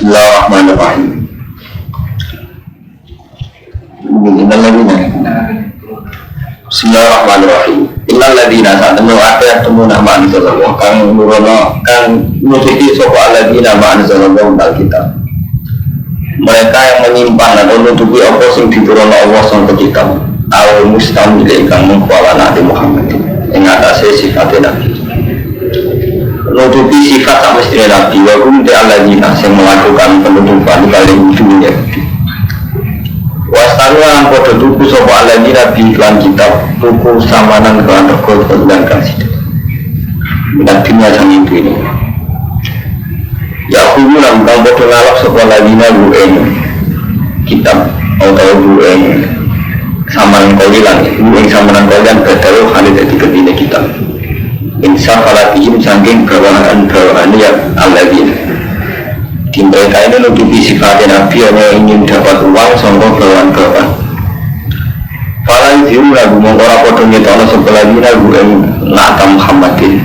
Bismillahirrahmanirrahim. Bismillahirrahmanirrahim. Innal ladzina sa'atanu a'taytumuna ma anzalallahu kang nurono kang nututi sapa alladzina ma anzalallahu dal kitab. Mereka yang menyimpan atau nutupi apa sing diturunno Allah sang kitab. Al mustamil kang mengkuala Nabi Muhammad ing atase sifat Nabi. Nutupi sifat tak mesti Nabi wa kum alladzina yang melakukan penutupan kali dunia. Wastanu yang pada tuku sopa alani nabi iklan kitab tuku samanan kelan rego dan kasih nabinya sang itu ini ya hubungan kang pada ngalap sopa alani nabi kitab atau bueng samanan kolilan bueng samanan kolilan berdaruh halid dari kedina kitab insya falatihim sangking bawaan yang alani di mereka ini nutupi sifatnya Nabi yang ingin dapat uang sangka bawaan-bawaan falan diru lagu mengkora kodongnya ta'ala sebelah ini lagu yang na'ta Muhammadin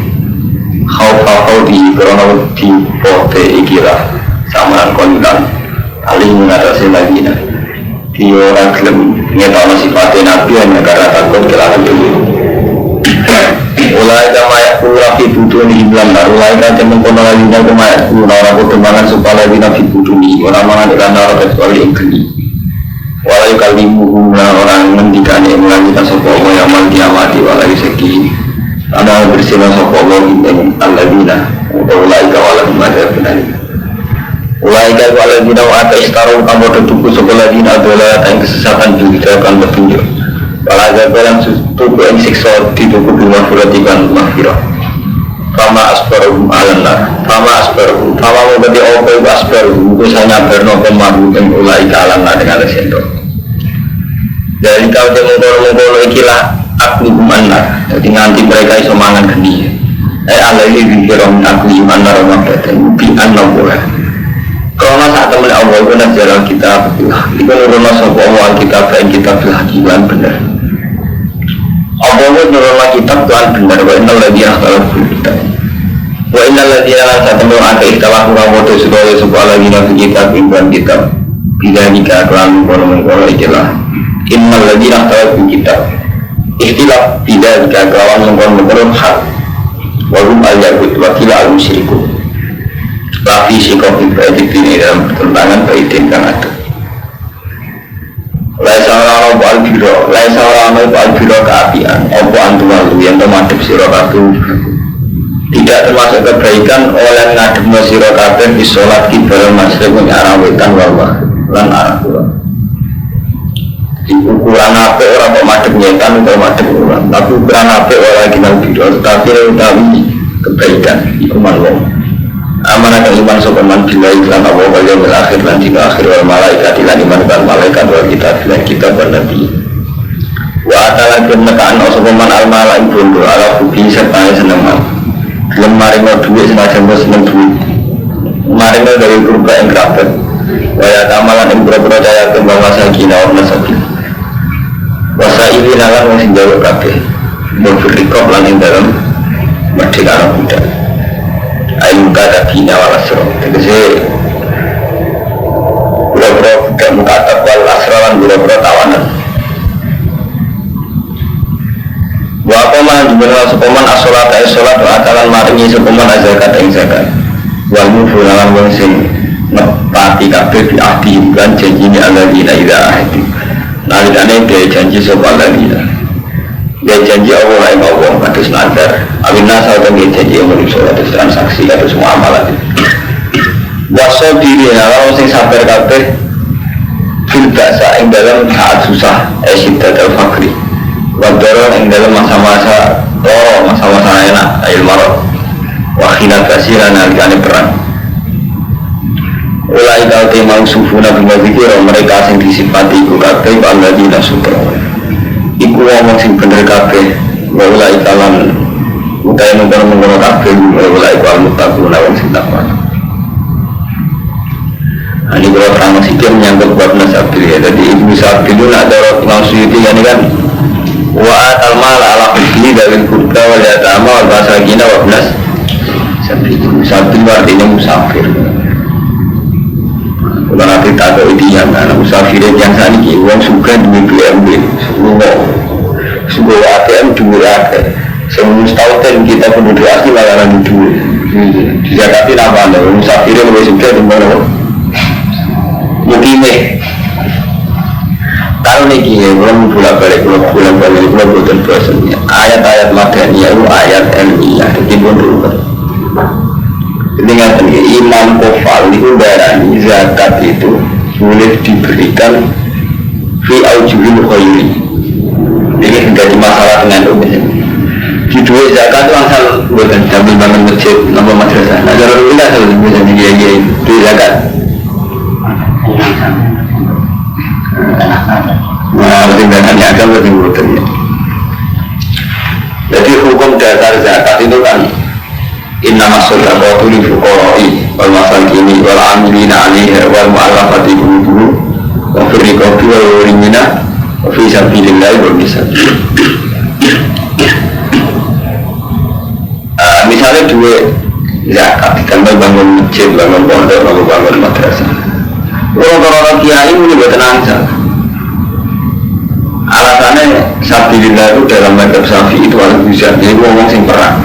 khawfah di korona di pote ikilah samaran konikan alih mengatasi lagi di orang gelem ta'ala sifatnya Nabi yang negara takut kelahan dulu ulai kamayak kurafi buduni iblan ulai kan temen kono lagi dan kamayak kurara kutemangan supaya lagi nabi buduni orang-orang dengan narot kecuali yang geni walai kalimu orang mendikani melanjutkan sopomo yang mati walai segi karena bersihlah sopomo yang al-ladina ulai kawalan ada benar ulai kawalan dina wa atas taruh kamu tertuku sopoladina adalah yang kesesatan juga akan bertunjuk walaga barang tuku yang siksa dituku rumah furatikan mahfirah fama asbaruhum alannar fama asbaruhum fama mengganti opo ibu asbaruhum itu saya berno pemahu yang ulai ke alannar dengan lesendok dari kau yang mengkoro-mengkoro ikilah aklihum annar jadi nanti mereka iso mangan geni alaihi bihirom aklihum annar mabdatan bi annar boleh karena saat temen Allah itu najaran kita itu nurunah sopa Allah kitab dan kitab hakiman benar Allah nurunah kitab Tuhan benar wa innal ladhina akhtalafu kitab wa innal ladhina saat temen ada ikhtilaf rabotu supaya sopa ladhina kitab imban kitab bila nikah kelan mengkono ikilah innal ladhina akhtalafu kitab ikhtilaf bila nikah kelan mengkono hak wa hum al-yahud wa kila al-musyrikun tapi sikap ibadah ini dalam pertentangan baidin kan ada. Laisa orang al-biro, laisa orang al-biro keapian. Apa antumalu yang termasuk sirokatu tidak termasuk kebaikan oleh ngadep sirokatu di sholat kiblat masjid punya arah wetan bawah lan arah pulau. Di ukuran apa orang pemadep nyetan atau madep orang, tapi ukuran apa orang kita biro, tetapi utawi kebaikan itu malu. Amanah iman sopaman bila iklan Allah wal yaumil akhir lan dina akhir wal malaikat lan iman wal malaikat wal kitab lan kitab wal nabi wa atala kemekaan sopaman al malaik bondo ala hubi serta seneman gelem maringo duit semacam bos seneng duit maringo dari kurba yang kerabat waya tamalan yang pura-pura cahaya kembang masa kina wa nasabil wasa ini nalan wang sinjawab kabeh berfirikop lan yang dalam merdeka anak muda ayu kata bina walasro tegese pura-pura budak mukatab walasrawan pura-pura tawanan wapa man jumlah sepaman as-sholat as-sholat wa atalan maringi sepaman az-zakat yang zakat wal mufunalan wang sing nepati kabeh di ahdi bulan janjini aladina ila ahdi nalikane dia janji sopa aladina dia janji Allah yang Allah kados nadar aminah sautan dia janji yang menusul kados transaksi kados semua amalan wasol diri kalau sing sabar kabeh fil ba'sa ing dalam saat susah syiddat al-fakri wadoro ing dalam masa-masa loro masa-masa enak ail marot wakhina kasiran nalikane perang ulai kau temang sufuna bimadzikir mereka sing disifati iku kabeh alladzina sutro iku wong sing bener kabeh wala ikalan utai mengkono kabeh wala ikal mutakun wong sing takwa. Ini kalau terang sikit menyangkut bab nasabil ya. Jadi Ibnu Sabil itu nak dorot Imam Suyuti ini kan wa'at al-mal ala hukmi dari kurba wal yatama wal basagina wa benas Sabil artinya musafir. nanti tak ada itu yang mana musafirin yang saat ini uang suka duit BMW semua ATM duit ATM semua setahun kita penduduk asli malah lagi duit di Jakarta apa anda musafirin lebih suka di mana mungkin kalau niki belum pulang balik belum bukan prosesnya ayat-ayat madaniyah itu ayat ilmiah jadi dulu dengan imam kofal itu darani zakat itu boleh diberikan fi aujuhil khairi ini menjadi masalah dengan di duit zakat itu asal bukan sambil bangun masjid nama madrasah nah kalau kita asal misalnya dia duit zakat nah pertimbangannya agak lebih mudah jadi hukum dasar zakat itu kan innama shadaqatu lil fuqara'i wal masakin wal 'amilina 'alaiha wal mu'allafati qulubuhum wa fil riqabi wal gharimina wa fi sabilillah wa bisabil. Misalnya dua zakat kan bangun masjid, bangun pondok, bangun madrasah. Orang-orang kiai ini buat tenang saja. Alasannya sabilillah itu dalam madhab Syafi'i itu harus bisa jadi ngomong sing perang.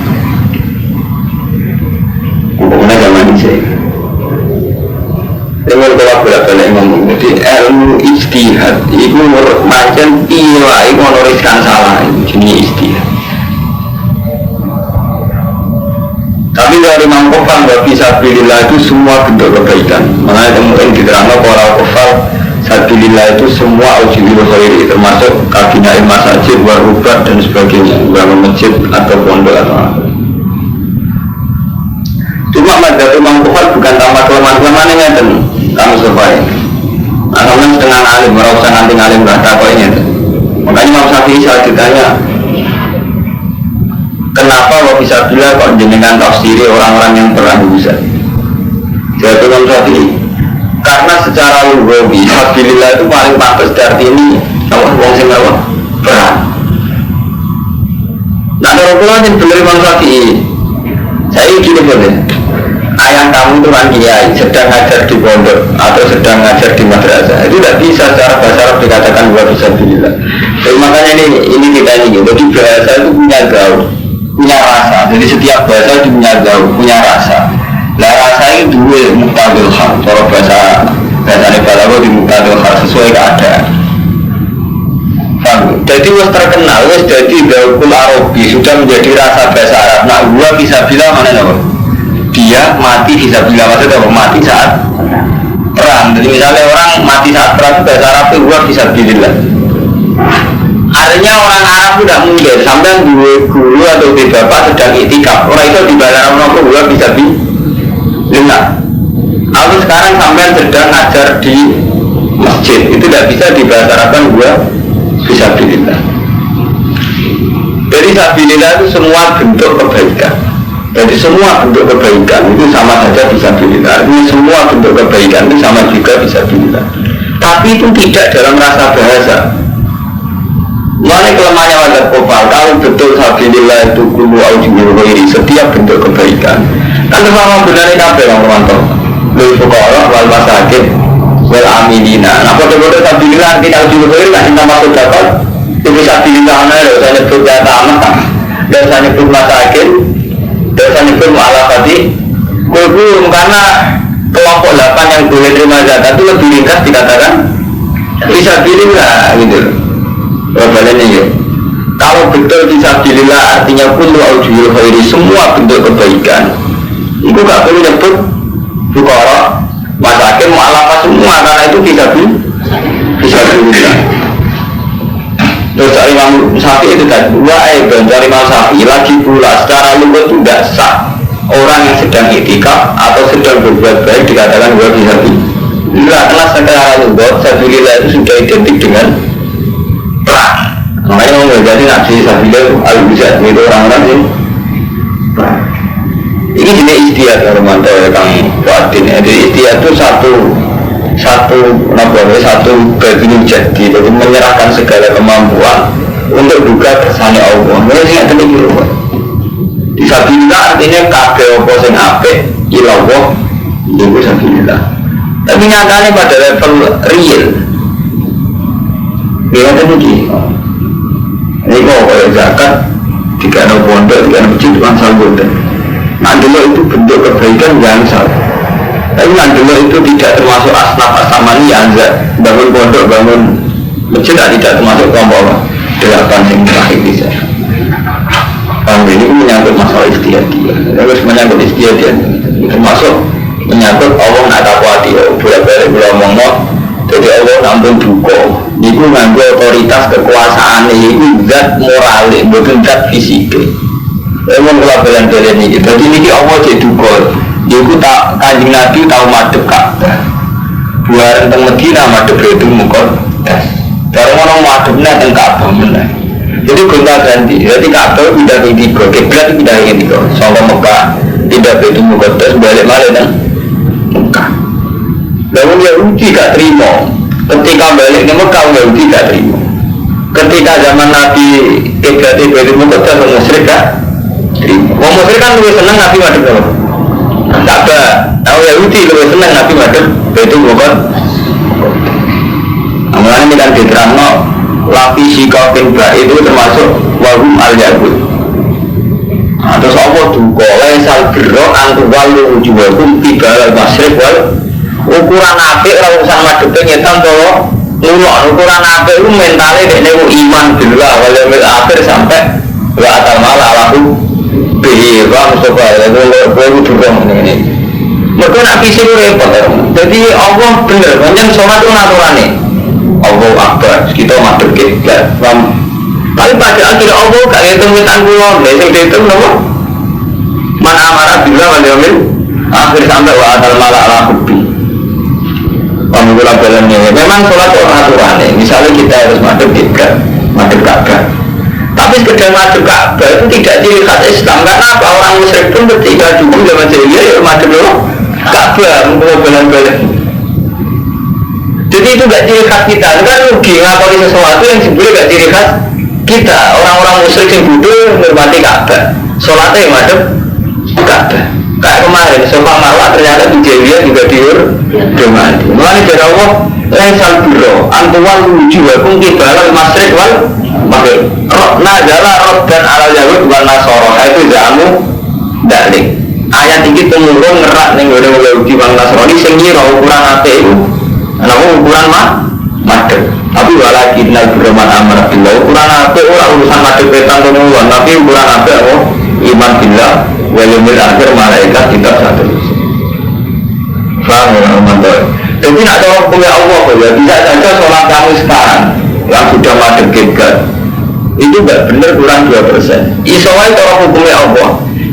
Pokoknya zaman ini dengan kalau bolak-balik ngomong jadi ilmu ijtihad itu macam iya itu menuliskan salah jenis ijtihad tapi dari mangkofan bagi sabilillah itu semua bentuk kebaikan makanya mungkin diterangkan para kofal sabilillah itu semua ujibul khairi termasuk kabinai masjid warubat dan sebagainya bangun masjid atau pondok atau apa cuma madzhab Imam Kufar bukan tambah kelemahan-kelemahan yang ngeten kamu supaya asalnya setengah alim, merasa nanti alim gak takut ini makanya Imam Syafi'i saat ditanya kenapa kok bisa bila kok jenengan tafsiri orang-orang yang perang bisa jadi Imam Syafi'i karena secara lugawi sabilillah itu paling pantas dari ini wong sing perang nah kalau pulang yang benar Imam Syafi'i saya gini boleh ayah kamu itu kan kiai sedang ngajar di pondok atau sedang ngajar di madrasah itu tidak bisa secara bahasa Arab dikatakan buat fisabilillah jadi makanya ini kita ini jadi bahasa itu punya gaul punya rasa jadi setiap bahasa itu punya gaul punya rasa nah rasa itu dua muktadil hal kalau bahasa balaghah di muktadil hal sesuai keadaan jadi wis terkenal wis jadi gaul Arabi sudah menjadi rasa bahasa Arab nah gua bisa bilang mana apa dia mati fisabilillah maksudnya mati saat perang jadi misalnya orang mati saat perang bahasa Arab itu gua fisabilillah artinya orang Arab tidak mungkin sampai dua guru atau di bapak sedang itikaf orang itu di bahasa Arab nopo gua fisabilillah aku sekarang sampai sedang ngajar di masjid itu tidak bisa di bahasa Arab kan gua fisabilillah jadi fisabilillah itu semua bentuk kebaikan jadi semua bentuk kebaikan itu sama saja fisabilillah ini semua bentuk kebaikan itu sama juga fisabilillah tapi itu tidak dalam rasa bahasa mana kelemahannya wadah kofal kalau betul fisabilillah itu kullu aujibul khairi setiap bentuk kebaikan kan sama benarnya kabeh orang mantap lil fuqara wal masakin wal amilina nah pada-pada fisabilillah artinya aujibul khairi kan kita masuk dapat itu fisabilillah ada saya nyebut data amat dan saya nyebut masakin dan itu mu'alafati kulbum karena kelompok 8 yang boleh terima zakat itu lebih ringkas dikatakan fisabilillah gitu problemnya ya kalau betul fisabilillah artinya kullu aujibul khairi semua bentuk kebaikan itu gak perlu nyebut fuqara masakin mu'alafah semua karena itu fisabilillah terus dari Imam Syafi'i itu kan dan dari Imam Syafi'i lagi pula secara lugat itu tidak sah orang yang sedang itikaf atau sedang berbuat baik dikatakan gua fisabilillah karena secara lugat fisabilillah itu sudah identik dengan perang makanya mau jadi nabi fisabilillah al-bisa itu orang-orang ini perang ini jenis istiadat Romanto Kang Wadin jadi istiadat itu satu bagian jadi menyerahkan segala kemampuan untuk juga kersane Allah ini sih ada mikir disabilillah artinya kabeh apa sing apik ilallah itu disabilillah Tapi nyatanya pada level real dia kata begini, ini kok kalau zakat jika ada pondok, jika ada masjid bukan salah. Nanti itu bentuk kebaikan yang salah. Tapi nanti itu tidak termasuk asnaf asamani yang bangun pondok, bangun masjid tidak termasuk kelompok delapan yang terakhir bisa. Kalau ini menyangkut masalah istiadat, terus menyangkut istiadat, termasuk menyangkut Allah nak takwati, bolak-balik ngomong. Jadi Allah nampun duka, itu nganggo otoritas kekuasaan itu zat moral, bukan zat fisik. Memang kalau belen-belen ini, jadi ini Allah jadi duka. Itu tak Kanjeng Nabi tahu madep Ka'bah. Buaran teng Medina madep itu mukon. Kalau orang madepnya teng Ka'bah mana? Jadi gonta ganti. Jadi Ka'bah pindah ke tiga, kiblat pindah ke tiga. Sampai Mekah pindah ke itu mukon terus balik malah teng Mekah. Lalu Yahudi gak terima. Ketika balik ke Mekah Yahudi gak terima. Ketika zaman Nabi kiblat itu mukon terus musyrik gak terima. Wong musyrik kan lebih seneng Nabi madep apa? Ka'bah. Tahu Yahudi lebih seneng Nabi madep itu mukon. Amalan ini kan diterangno lapisi kaufin ba itu termasuk wahum al-yahud. Terus Allah duka laisal birro antuwalu wujuhakum qibala al-masyriq wal ukuran apik ora usah madhepe nyetan to nurun ukuran apik itu mentale dekne iman billah wal yaumil akhir sampai wa atal mala alahu bihi wa mustafa lalu durung ngene. Mergo nek fisik repot. Jadi Allah bener pancen salat itu aturane. Allah akbar, kita madhep kiblat. Tapi pada akhirnya Allah gak hitung-hitung kula, sing dihitung napa? Man amara billah wal yaumil akhir sampai wa atal mala alahu bihi. Pemula jalannya, memang sholat orang aturannya. Misalnya kita harus madhep kiblat, madhep Ka'bah. Tapi sekedar madhep Ka'bah itu tidak ciri khas Islam. Karena apa? Orang musyrik pun ketika dulu zaman jahiliyah ya madhep Ka'bah, bulan-bulan. Jadi itu gak ciri khas kita. Itu kan rugi ngakoni sesuatu yang sebenarnya gak ciri khas kita. Orang-orang musyrik yang dulu menghormati Ka'bah, sholatnya yang madhep Ka'bah. Kayak kemarin, Sofa Marwah ternyata di jahiliyah juga dihormati. Mulai dari Allah, laisal birro antuwal wujuhakum qibala al-masyriq wal maghrib. Nazala raddan ala yahud wal nasara. Itu jamu dalik. Ayat ini temurun ngerak ning ngene Yahudi wal Nasrani sing ngira ukuran apik iku. Ana ukuran madhep. Tapi walakin al-birro man amara billah. Ukuran apik ora urusan madhep petan temuan, tapi ukuran apik apa? Iman billah wal yaumil akhir malaikat kitab satu. Faham ya? Jadi nak cara hukumnya Allah ya bisa saja sholat kamu sekarang yang sudah madhep kiblat itu enggak benar kurang 2%. Isowai cara hukumnya Allah.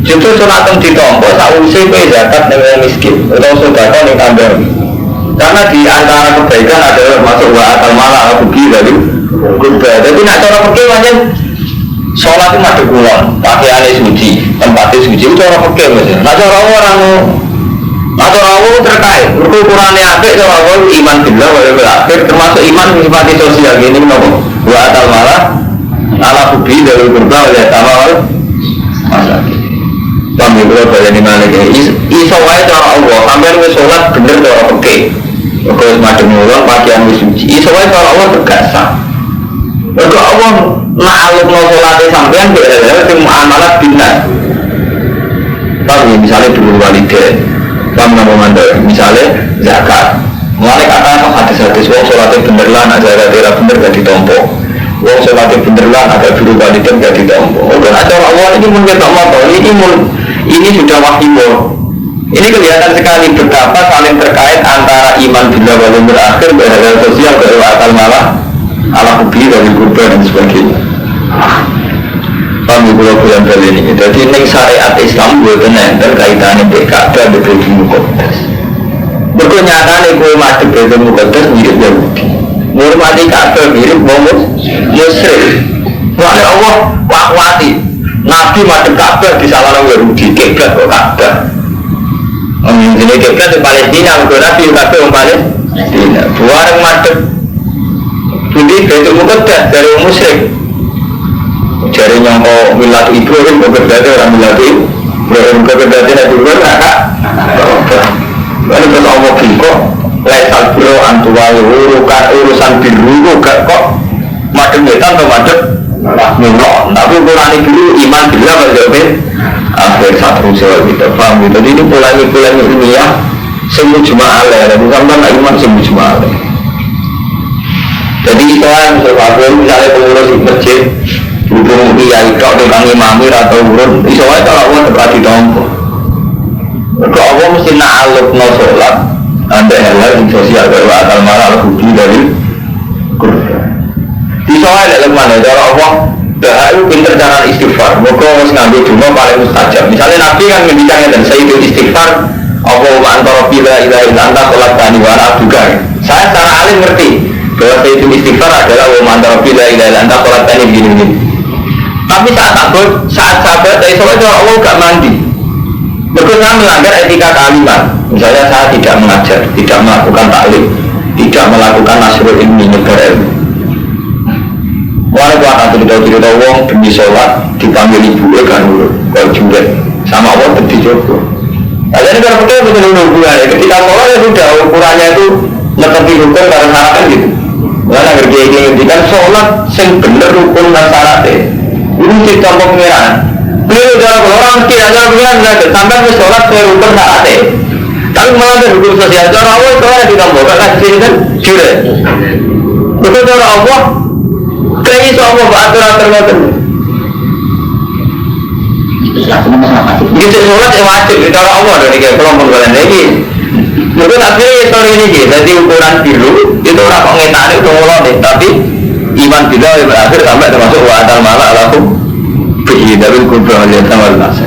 Justru sholat yang ditompo sausai pe zakat dengan miskin atau sedekah yang tambah. Karena di antara kebaikan adalah masuk wa atal mala al-buki dari kiblat. Jadi nak cara hukumnya macam sholat itu madhep kulon, pakaiannya suci, tempatnya suci itu cara hukum macam. Nak cara orang atau Allah terkait ukurannya apik sama Allah iman billah wa yaumil akhir termasuk iman sifat sosial gini nopo wa atal malah ala hubi dari kurba wa yatama wal masakin. Kami kalau balik di mana ini iso wae cara Allah sampai lu sholat bener cara oke terus madem ulang pakaian suci iso wae cara Allah tergasa. Mergo Allah ma'aluk no sholatnya sampean bener-bener sing muamalah binas. Tapi misalnya dulu walidain kamu memandang misalnya zakat mulai kata hadis-hadis wong sholatnya bener lah nak zakat tidak bener gak ditompo wong sholatnya bener lah agak dulu walidain gak ditompo dan acara Allah ini mungkin tak mau ini sudah wahyu ini kelihatan sekali betapa saling terkait antara iman billah wal yaumil akhir berhadap sosial berwakal malah ala hubi dari kurban dan sebagainya. Kami bulan kali ini. Jadi neng syariat Islam gue tenang terkaitannya Ka'bah di Baitul Muqaddas. Berkenyataannya gue mati Baitul Muqaddas mirip Yahudi. Menghormati Ka'bah mirip musyrik. Wahai Allah wakwati Nabi mati Ka'bah di salah Yahudi kiblat kok Ka'bah. Ini kiblat di Palestina, Nabi Ka'bah di Palestina. Dua orang mati di Baitul Muqaddas dari musyrik. Jari nyongko milatu Ibrahim, berarti orang milatu Ibrahim, berarti Nabi Ibrahim, kakak. Lalu terus Allah bingkok, lesal biro antuwa urusan biru gak kok madem wetan atau madem nulok. Tapi ukuran biru iman bila berjauhin akhir satu usaha kita paham gitu. Jadi ini pola-pola ilmiah semua jemaah dan sampai nak iman semua jemaah. Jadi sekarang misalnya pengurus di masjid hubung kiai tok dengan imamir atau urun misalnya kalau Allah terkait ditompo kalau Allah mesti na'aluk no sholat ada hal-hal yang sosial bahwa akal malah al-hubli dari Quran misalnya dalam mana cara Allah itu pinter cara istighfar maka harus ngambil cuma paling mustajab misalnya Nabi kan ngendikannya dan saya itu istighfar Allah antara bila ilahi lantah sholat tani wala juga saya secara alim ngerti bahwa saya itu istighfar adalah Allah antara bila ilahi lantah sholat tani begini-begini. Tapi saat sahabat dari sholat Allah gak mandi. Betul saya melanggar etika kalimat. Misalnya saya tidak mengajar, tidak melakukan taklim, tidak melakukan nasrul ilmi negara ilmu. Walaupun ada cerita-cerita orang demi sholat dipanggil ibu kan dulu, kalau juret sama Allah terdijogo. Nah jadi kalau betul hubungan ketika sholat ya sudah ukurannya itu menepi hukum karena syaratkan gitu. Karena kerja kan sholat yang benar rukun dan syaratnya. Ini cerita pengiran. Beliau dalam orang mesti ada pengiran tidak sampai ke sholat serupun tak ada. Tapi malah hukum sosial. Cara Allah itu ada ditambahkan lagi kan juret. Betul cara Allah. Kayaknya itu Allah beratur-atur macam. Gitu sholat yang wajib. Cara Allah dari kelompok kalian lagi. Mungkin akhirnya story ini jadi ukuran biru itu orang pengintaan itu mulai tapi iman bila berakhir sampai termasuk wa'adal malah laku bihi dari kubra wajah sama nasi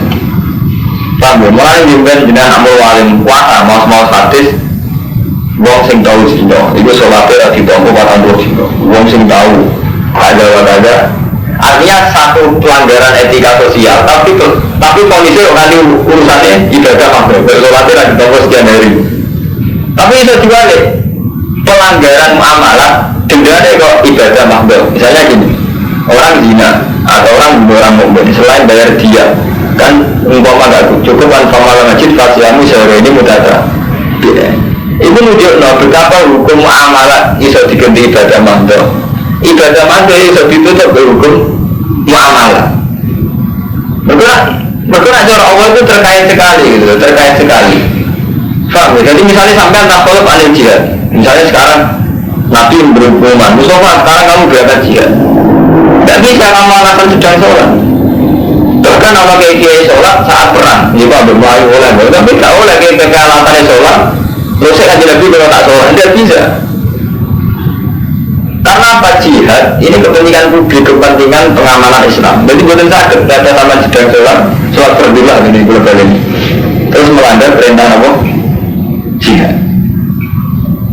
paham mulai jumlah jenis amul walim kuasa mau hadis wong sing tahu sino itu sholatnya ditompo 40 sino wong sing tahu ada artinya satu pelanggaran etika sosial tapi kondisi orang urusannya ibadah makhluk sholatnya ditompo sekian hari tapi itu juga deh pelanggaran muamalah dendanya kok ibadah makhluk misalnya gini orang zina atau orang mukmin selain bayar dia kan umpama gak cukup kan pamalan masjid fasiamu sehari ini mudahnya itu menunjukkan betapa hukum muamalah bisa diganti ibadah makhluk bisa ditutup ke hukum muamalah mereka cara Allah itu terkait sekali paham ya? Jadi misalnya sampai tak kolab anil jihad misalnya sekarang Nabi berhukuman Mustafa sekarang kamu berangkat jihad tidak bisa kamu akan sedang sholat bahkan kalau kayak kiai sholat saat perang ini Pak bermain oleh tapi tidak oleh kayak kekalatannya sholat terus saya kaji Nabi kalau tak sholat tidak bisa karena apa jihad ini kepentingan publik kepentingan pengamanan Islam jadi bukan sakit ada sama sedang sholat berdua ini global ini terus melanggar perintah Allah jihad.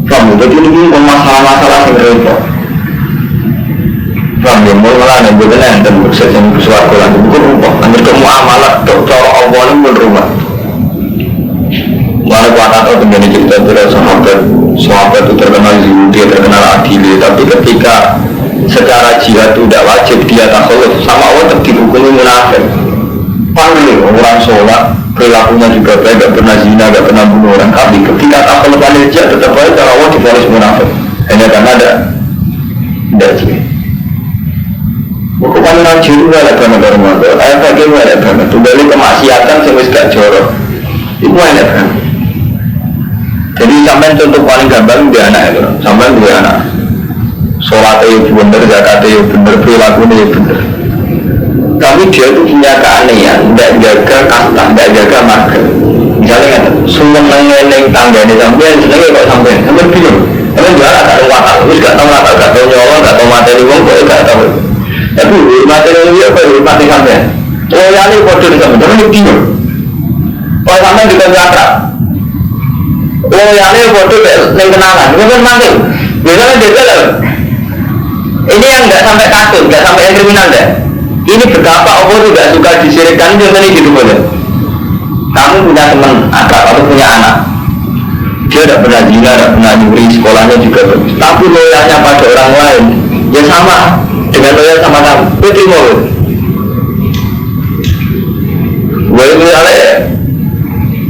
Paham ya? Jadi ini masalah-masalah yang repot. Paham ya? Mulai yang berbeda yang terburuk yang bersuara lagi bukan rumah. Ambil kemuamalah cara Allah ini pun rumah. Mana kuat atau dengan cerita sahabat itu terkenal Yahudi, terkenal adil. Tapi ketika secara jihad itu tidak wajib dia takut sama Allah terhukumi munafik. Panggil orang sholat perilakunya juga baik, gak pernah zina, gak pernah bunuh orang. Tapi ketika tak lepas dia tetap baik, cara Allah difonis munafik. Hanya karena ada jihad. Bukan orang jihad juga ada negara modal. Ayat bagaimana ada banget. Kembali kemaksiatan sampai gak jorok. Itu ada kan. Jadi sampai contoh paling gampang dia anak itu. Sampai dia anak. Sholatnya itu benar, zakatnya itu benar, perilakunya itu benar. Tapi dia itu punya keanehan, tidak jaga kasta, tidak jaga marga. Misalnya kan, semua mengenai tangga ini sampai senengnya kok sampai bingung. Tapi dia gak tahu watak, terus gak tahu watak, gak tahu nyolong, gak tahu materi uang, kok gak tahu. Tapi materi dia kok mati sampai. Loyalnya bodoh di sampai, tapi bingung. Kalau sampai di kontrakan, loyalnya bodoh yang kenalan, itu kan mati. Biasanya dia bilang, ini yang gak sampai kasus, gak sampai yang kriminal deh. Ini betapa Allah tidak suka disirikkan contohnya gitu boleh. Kamu punya teman akrab atau punya anak, dia tidak pernah zina, tidak pernah nyuri, sekolahnya juga bagus. Tapi loyalnya pada orang lain, ya sama dengan loyal sama kamu. Itu mau. Boleh misalnya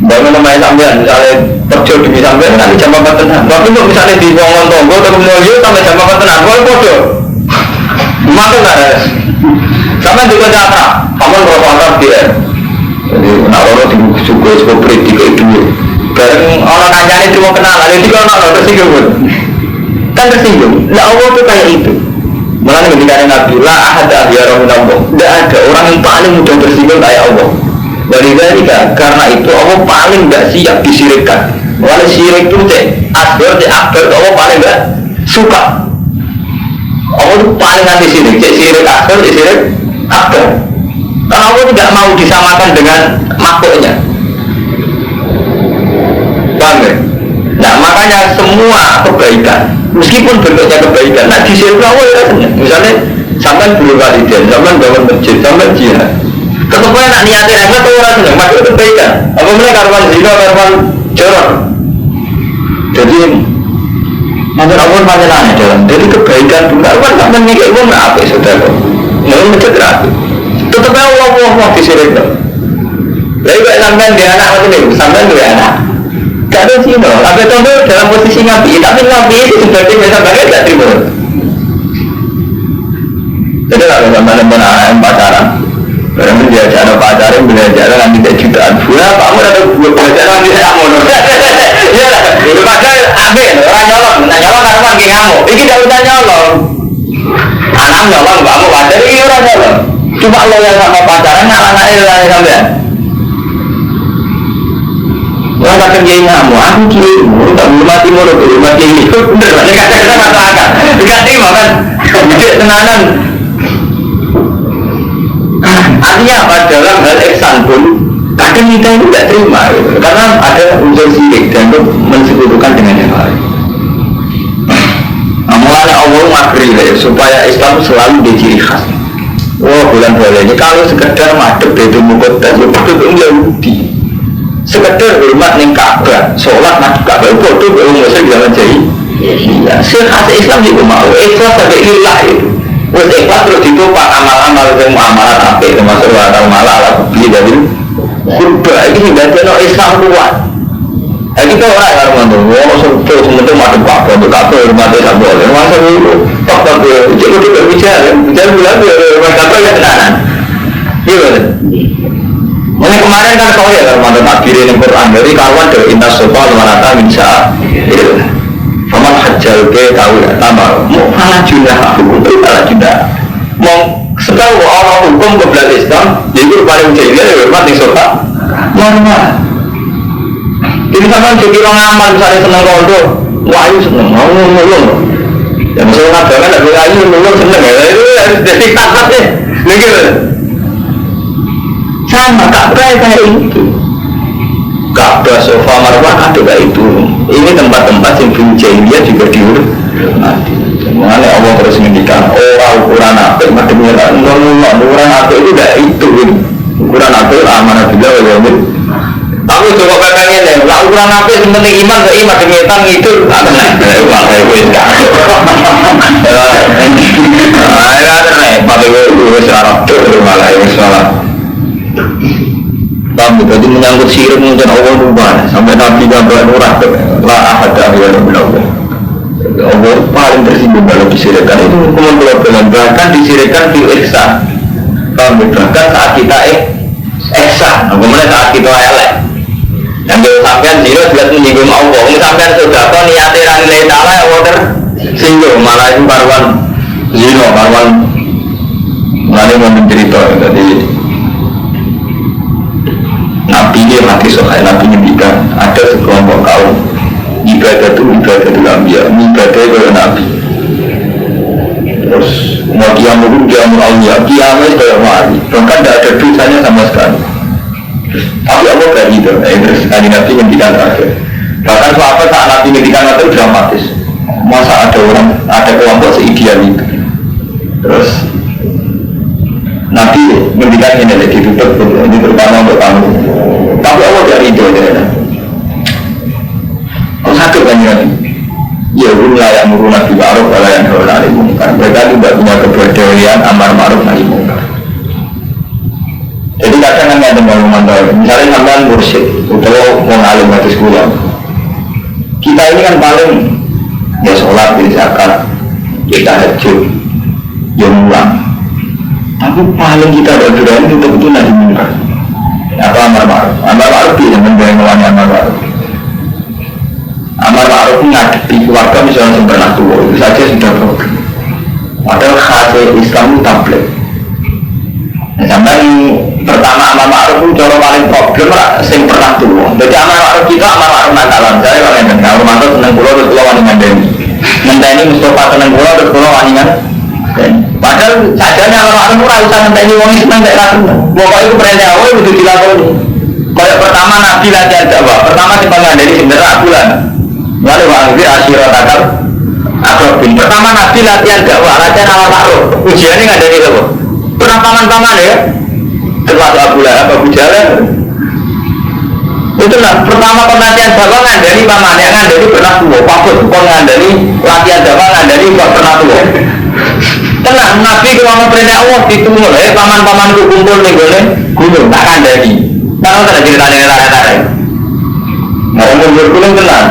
bangun nama sampean misalnya kerja di sampean nanti jam 4 tenan. Tapi kok misalnya di bangun tonggo atau mulio sampai jam 4 tenan, boleh podo. Makan nggak ada. Sampai juga jatra, kamu berapa dia. Jadi orang di suku seperti itu. Bareng orang kancane cuma kenal, ada juga orang tersinggung. Kan tersinggung. Nah Allah tuh kayak itu. Malah ketika Nabi la ahad ahyara min Allah. Tidak ada orang yang paling mudah tersinggung kayak Allah. Dari karena itu Allah paling tidak siap disirikkan. Walau sirik itu akbar, Allah paling tidak suka. Allah itu paling anti sirik. Sirik akbar, sirik akbar. Karena Allah tidak mau disamakan dengan makhluknya. Paham ya? Nah makanya semua kebaikan, meskipun bentuknya kebaikan, nah disirikkan Allah ya rasanya. Misalnya sampai bulu walidin, sampai bangun masjid, sampai jihad. Ketemunya nak niatin hebat tuh orang seneng, maka itu kebaikan. Apa mereka karuan zina, karuan jorok. Jadi maksud Allah banyak aneh dalam. Jadi kebaikan pun karuan sampai mikir pun apa saudara? Nggak masjid rapi. Tetapnya Allah disirikkan. Jadi kalau sampai dia anak macam ini, sampai dia anak. Gak ada sih no, sampai contoh dalam posisi ngapi, tapi ngapi itu seperti misalnya gak terima. Jadi kalau teman-teman anak pacaran, barang dia cara pacaran belajar nanti tak jutaan. Buah, kamu ada buah pacaran nanti tak mau. Ya lah, itu padahal ambil orang nyolong, nyolong karuan kayak kamu. Ini tidak usah nyolong. Anak nyolong, kamu pacar ini orang nyolong. Cuma lo yang sama pacaran, anak-anaknya yang sampai. Orang akan jadi ngamu, aku kiri, tak mati mulu, mati ini, bener, banyak kata-kata masyarakat, tidak terima kan, tidak tenanan. Artinya apa dalam hal ihsan pun, kadang kita itu tidak terima, gitu. Karena ada unsur sirik dan itu mensekutukan dengan yang lain. Mulanya Allah makri supaya Islam selalu diciri khas. Wah bulan ini kalau sekedar madep itu mukodas, itu betul Yahudi. Sekedar hormat ning Ka'bah, sholat nang Ka'bah itu orang Muslim jangan jadi. Iya, sekhas Islam itu mau ikhlas sampai lillah itu. Wes ikhlas terus ditumpah amal-amal yang muamalah sampai termasuk amal malah ala dari khutbah ini berarti no Islam kuat. Kita orang yang ngomong, oh semuanya madem Ka'bah, untuk Ka'bah hormatnya tak boleh. Masa itu faktor itu juga bicara bulan hormat Ka'bah ya tenanan. Iya. Mulai kemarin kan kau ya kalau mantan akhirin yang Quran dari kawan dari intas sofa luarata bisa, sama hajjal ke tahu ya tambah mau kalah juga hukum itu kalah juga mau setahu orang hukum kebelah Islam jadi paling jadinya ya hormat di sofa normal. Ini sama jadi orang aman misalnya senang rondo, wahyu senang mau ngulung, ya misalnya agama tidak wahyu ngulung senang ya itu jadi takut deh, begitu. Sama Ka'bah kayak itu. Ka'bah, sofa, marwah ada kayak itu. Ini tempat-tempat yang berjaya juga dihormati. Mengenai Allah terus menghentikan ukuran apa macamnya ukuran apa itu tidak itu. Ukuran apa amanah bila wajib. Tapi coba katanya deh, ukuran apa yang penting iman ke iman dengan itu ada malah wes kan. Ada nih pada wes Arab tuh malah wes malah. Tapi tadi menyangkut sirik mungkin Allah lupa sampai Nabi gambar murah lah ahada ya Rabbil Allah. Allah paling tersinggung kalau disirikkan itu hukuman berat bahkan disirikkan di ihsan. Bahkan saat kita ihsan, kemudian saat kita elek. Yang kalau sampean zina jelas menyinggung Allah. Sampean sudah kau niatnya nilai taala Allah tersinggung malah itu karuan zina karuan mana mau mencerita jadi. Nabi dia mati soal Nabi ngendikan ada sekelompok kaum ibadah itu Nabi ibadah itu Nabi terus mau kiamu Allah kiamu itu mati bahkan tidak ada dosanya sama sekali tapi Allah gak gitu terus Nabi ngendikan terakhir bahkan saat Nabi ngendikan itu dramatis masa ada kelompok seideal itu terus Nabi ngendikan ini lagi tutup ini terutama untuk kamu tapi Allah dari itu aja kalau satu kan ya Allah yang murunah di ma'ruf Allah yang hormat nahi mungkar mereka tidak punya kepedulian amar ma'ruf nahi mungkar Jadi kadang kan ada mantau. Misalnya sampean mursyid, atau mau ngalim batas sekolah. Kita ini kan paling ya sholat, ya zakat, kita hajud, ya mulang. Tapi paling kita berdoa ini untuk itu nanti mungkar. Apa amar ma'ruf bisa membayangkan amar ma'ruf. Amar ma'ruf ngadepi keluarga misalnya yang pernah tua, itu saja sudah problem. Padahal khasnya Islam itu tablet. Sampai pertama amar ma'ruf itu cara paling problem yang pernah tua. Jadi amar ma'ruf kita amar ma'ruf nakalan. Saya kalau yang dengar Romanto senang pulau terus pulau waningan demi. Menteni Mustafa senang pulau terus pulau waningan. Padahal sajanya amar ma'ruf itu rasa menteni wong Islam tidak rasa. Bapak itu perintah awal itu dilakoni. Kalau pertama Nabi latihan dakwah, pertama dipanggil dari sebenarnya bulan. Lalu wahai asyirah takal akrobin. Pertama Nabi latihan dakwah, latihan amar ma'ruf. Ujiannya nggak dari itu. Pernah paman-paman ya, termasuk Abu Lahab, Abu Jahal. Itulah pertama penelitian dakwah ngandani paman yang ngandani pernah tua. Pakut bukan ngandani latihan dakwah ngandani nggak pernah tua. Tenang, Nabi kalau perintah Allah ditunggu ya paman-paman kumpul nih gunung tak ngandani. Tahu tak ceritanya tarik-tarik. Nah umur gunung tenang.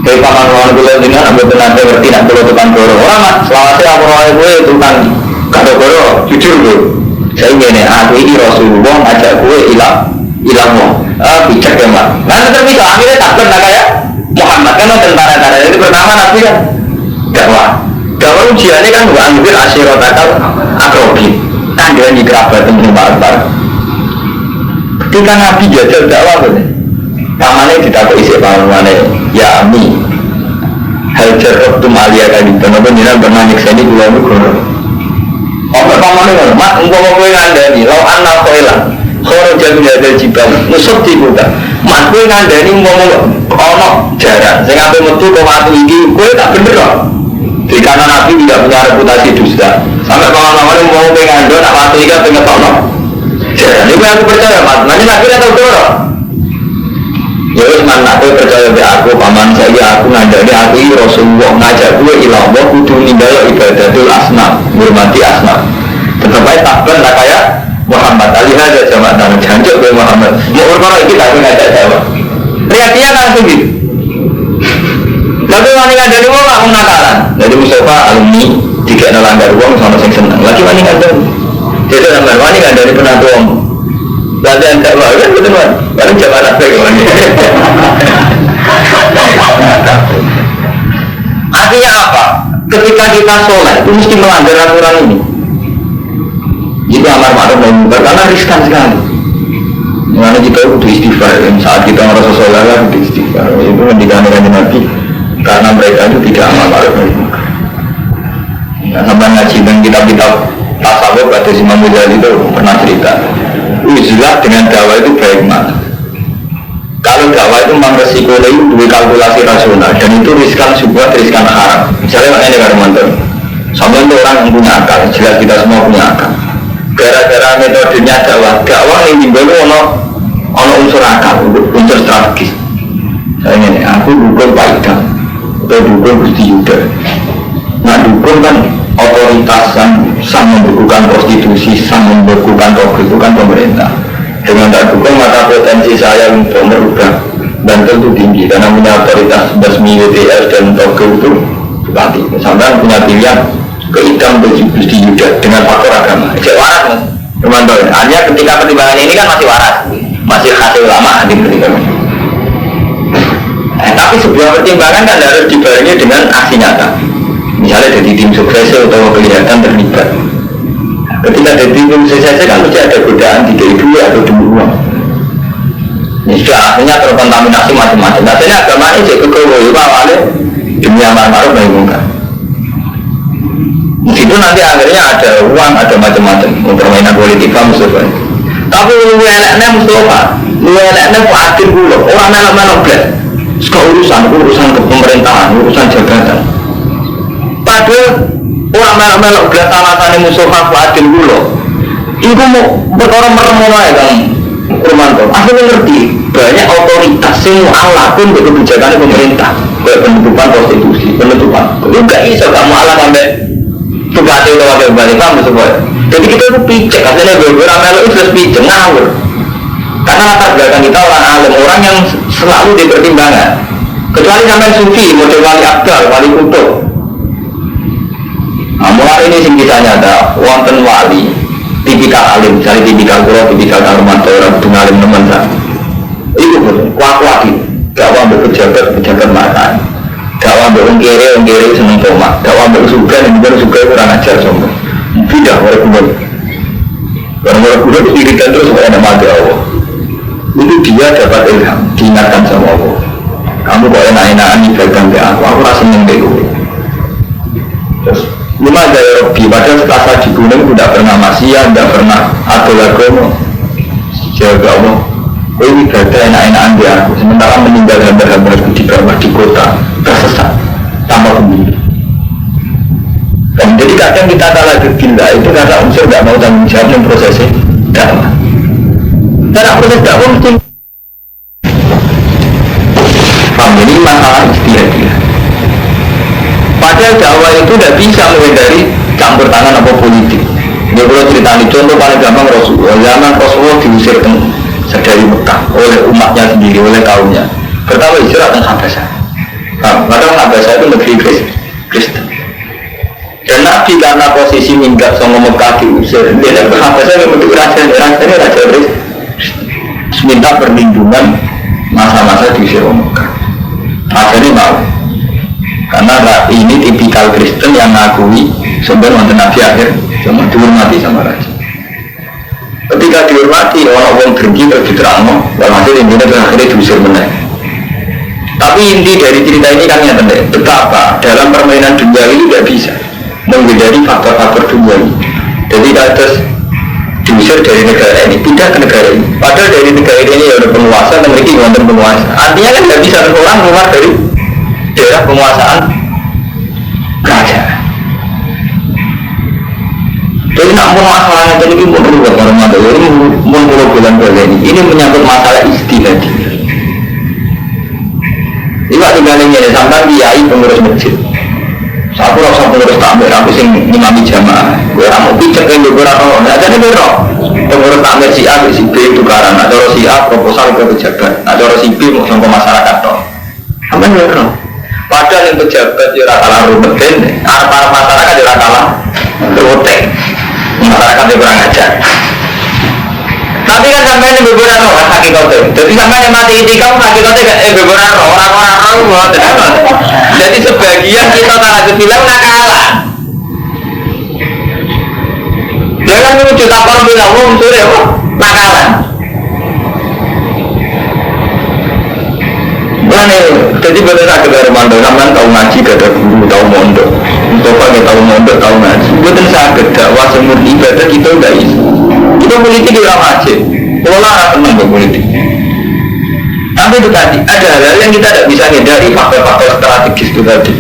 Kayak paman-paman gunung dengan ambil tenaga berarti nak perlu tukang goro. Orang mas, selama saya orang gue tukang kado goro, jujur gue. Saya gini, aku ini Rasulullah ngajak gue hilang mau. Bijak ya mbak. Nah terus bisa akhirnya takut lah kayak Muhammad kan tentara-tentara itu pertama Nabi kan dakwah. Dakwah ujiannya kan bukan ambil asyirah takal akrobin. Kan dia di kerabat temen barbar. Ketika Nabi jajal dakwah bener. Pamannya ditakut isi pamannya ya Ami Hajar Rabtum Aliyah kali kenapa dia pernah nyekseni pulau Nugoro apa pamannya kan mak engkau mau ngandani lau anak koilah koro jago jago jibal nusuk dibuka mak gue ngandani ngomong ono jarak saya ngambil metu ke waktu ini gue tak bener loh di karena Nabi tidak punya reputasi dusta sampai paman-paman mau ngandani nak waktu ini kan pengen ono jarak ini aku percaya mak nanti Nabi tidak tahu dulu ya man aku percaya be aku paman saya aku ngandani aku ini Rasulullah ngajak gue ilah Allah kudu ninggal ibadatul asnam hormati asnam tetap aja takkan tak kayak Muhammad Ali aja sama nama jancuk be Muhammad mau orang itu aku ngajak jawab reaksinya langsung gitu tapi wani ngandani gue gak mau nakalan jadi Mustafa alumni jika ada langgar uang sama yang senang lagi wani ngandani jadi sampai wani ngandani pernah tuang latihan tak bawa kan betul kan paling jawab apa gimana artinya apa ketika kita sholat itu mesti melanggar aturan ini itu amar ma'ruf nahi munkar karena riskan sekali mana kita itu istighfar saat kita merasa sholat lah itu istighfar itu mendikani Nabi karena mereka itu tidak amar ma'ruf nahi munkar sampai ngaji dan kitab-kitab tasawuf pada Imam Ghazali itu pernah cerita ujilah dengan dakwah itu baik mana kalau dakwah itu memang resiko itu dua kalkulasi rasional dan itu riskan sebuah riskan haram misalnya makanya dengan teman-teman sama itu orang yang punya akal jelas kita semua punya akal gara-gara metodenya dakwah ini baru ono unsur akal unsur strategis saya ini aku dukung Pak Idam atau dukung Gusti Yuda nah dukung kan otoritas sang membukukan prostitusi, sang membukukan togel itu kan pemerintah. Dengan tak dukung maka potensi saya untuk merubah dan tentu tinggi karena punya otoritas basmi WTS dan togel itu berarti sampai punya pilihan ke Idam Gusti Yuda dengan faktor agama. Cek waras mas, teman-teman. Artinya ketika pertimbangan ini kan masih waras, masih hasil lama di pertimbangan. Tapi sebuah pertimbangan kan harus dibarengi dengan aksi nyata. Misalnya dari tim sukses atau kelihatan terlibat ketika dari tim sukses kan mesti ada godaan 3 atau 2 ini sudah akhirnya terkontaminasi macam-macam akhirnya agama ini jadi kekewoy awalnya demi amar ma'ruf nahi munkar meskipun nanti akhirnya ada uang, ada macam-macam permainan politik Mustafa tapi eleknya Mustafa eleknya adil dulu orang melok-melok urusan kepemerintahan, urusan jabatan padahal orang melok-melok belas alasannya Mustafa Fadil dulu itu mau berkorong meremulai kan Romanto akhirnya ngerti banyak otoritas semua alapun untuk kebijakan pemerintah kayak penutupan prostitusi penutupan itu gak bisa kamu alam sampai bupati atau wakil bupati paham Mustafa Jadi kita itu picek, hasilnya beberapa melo itu sudah picek, ngawur. Karena latar belakang kita orang alim, orang yang selalu dipertimbangkan. Kecuali sampai sufi, model wali abdal, wali kutub. Nah, mulai ini sing kisah nyata, wonten wali, tipikal alim, misalnya tipikal kuro, tipikal karumanto, orang butuh alim teman saya. Itu pun, kuat-kuat ini. Dakwah ambil pejabat makan. Dakwah ambil ongkere seneng tomat. Dakwah ambil suka, dan juga suka kurang ajar sombong. Tidak, orang kubur. Orang kubur itu irikan terus supaya ada mati Allah. Itu dia dapat ilham, diingatkan sama Allah. Kamu kok enak-enakan ibadah ke aku rasa seneng deh gue. Terus, lima jaya Robi, padahal setelah saya di gunung tidak pernah maksiat, tidak pernah ada lagu. Jaga Allah, gue ibadah enak-enakan di aku. Sementara meninggal hamba-hamba di bawah di kota, tersesat, tanpa pembunuh. Dan jadi kadang kita kalah gila itu karena unsur tidak mau tanggung jawab dalam prosesnya dakwah. Karena proses dakwah mesti ini masalah istiadat. Padahal dakwah itu tidak bisa menghindari campur tangan apa politik. Dia kalau cerita ini contoh paling gampang Rasulullah. Zaman Rasulullah diusir dari Mekah oleh umatnya sendiri, oleh kaumnya. Pertama hijrah ke Habasah. Padahal Habasah itu negeri Kristen. Dan Nabi karena posisi minggat sama Mekah diusir, dia ke Habasah yang bentuk raja minta perlindungan masa-masa diusir ke Mekah. Akhirnya mau, karena ini tipikal Kristen yang mengakui sebenarnya wonten Nabi akhir cuma dihormati sama raja. Ketika dihormati, orang gergi terus diterangno, walhasil intinya akhirnya diusir benar. Tapi inti dari cerita ini kan yang penting, betapa dalam permainan dunia ini tidak bisa menghindari faktor-faktor dunia ini. Jadi terus diusir dari negara ini, pindah ke negara ini. Padahal dari negara ini ada penguasa dan memiliki wonten penguasa. Artinya kan tidak bisa orang keluar dari daerah penguasaan kerajaan. Jadi nak pun masalahnya jadi ini pun berubah kalau ada ini pun bulan ini menyangkut masalah istilah. Iba tinggalnya sampai kiai pengurus masjid. Aku rasa pengurus takmir, aku sing ngimami jamaah. Gue ramu picek yang gue rasa, ada nih gue rasa. Pengurus takmir si A, si B tukaran. Ada orang si A proposal ke pejabat, ada orang si B mau sampai masyarakat toh. Apa nih gue rasa? Padahal yang pejabat dia kalah rumetin, para masyarakat dia kalah rumetin. Masyarakat dia kurang ajar. Tapi kan sampai ini beberapa orang hakikatnya. Jadi sampai yang mati itikaf hakikatnya beberapa orang. Jadi sebagian kita kalah kebilang nakalan. Dia kan menuju tapar bilang unsur ya nakalan. Mana? Jadi betul tak kebar mandor. Sampai tahu ngaji kata guru tahu mondok. Untuk pakai tahu mondok tahu ngaji. Betul sakit dakwah semur ibadah kita udah isu. Kita politik di orang Aceh, pola tenang berpolitik. Tapi itu tadi ada hal-hal yang kita tidak bisa hindari faktor-faktor strategis itu tadi.